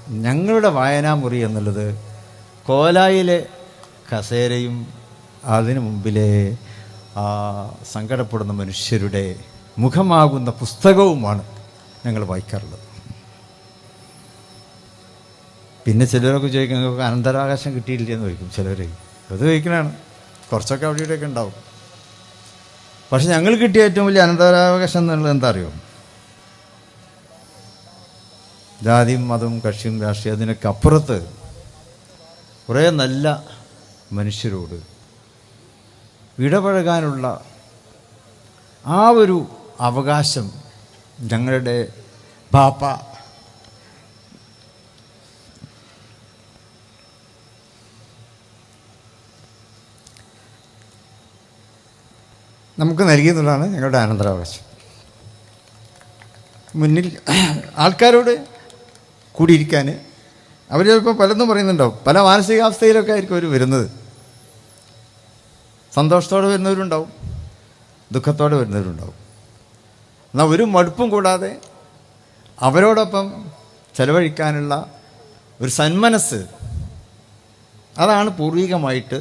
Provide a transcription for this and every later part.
ഞങ്ങളുടെ വായനാമുറി എന്നുള്ളത് കോലായിലെ കസേരയും അതിനു മുമ്പിലെ സങ്കടപ്പെടുന്ന മനുഷ്യരുടെ മുഖമാകുന്ന പുസ്തകവുമാണ് ഞങ്ങൾ വായിക്കാറുള്ളത്. പിന്നെ ചിലരൊക്കെ ചോദിക്കും, നിങ്ങൾക്ക് അനന്തരാവകാശം കിട്ടിയില്ലെന്ന് ചോദിക്കും ചിലർ. അത് ചോദിക്കണതാണ്. കുറച്ചൊക്കെ അവിടെ ഇവിടെയൊക്കെ ഉണ്ടാവും. പക്ഷെ ഞങ്ങൾ കിട്ടിയ ഏറ്റവും വലിയ അനന്തരാവകാശം എന്നുള്ളത് എന്താ അറിയോ? ജാതിയും മതവും കക്ഷിയും രാഷ്ട്രീയം അതിനൊക്കെ അപ്പുറത്ത് കുറേ നല്ല മനുഷ്യരോട് ഇടപഴകാനുള്ള ആ ഒരു അവകാശം ഞങ്ങളുടെ ബാപ്പ നമുക്ക് നൽകിയെന്നുള്ളതാണ് ഞങ്ങളുടെ അനന്തരാവകാശം. മുന്നിൽ ആൾക്കാരോട് കൂടിയിരിക്കാൻ അവർ ചിലപ്പോൾ പലതും പറയുന്നുണ്ടാവും. പല മാനസികാവസ്ഥയിലൊക്കെ ആയിരിക്കും അവർ വരുന്നത്. സന്തോഷത്തോടെ വരുന്നവരുണ്ടാവും, ദുഃഖത്തോടെ വരുന്നവരുണ്ടാവും. എന്നാൽ ഒരു മടുപ്പും കൂടാതെ അവരോടൊപ്പം ചെലവഴിക്കാനുള്ള ഒരു സന്മനസ്സ്, അതാണ് പൂർവികമായിട്ട്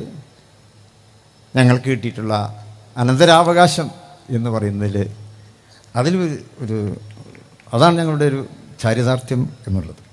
ഞങ്ങൾക്ക് കിട്ടിയിട്ടുള്ള അനന്തരാവകാശം എന്ന് പറയുന്നതിൽ അതിൽ അതാണ് ഞങ്ങളുടെ ഒരു ചാരിതാർത്ഥ്യം എന്നുള്ളത്.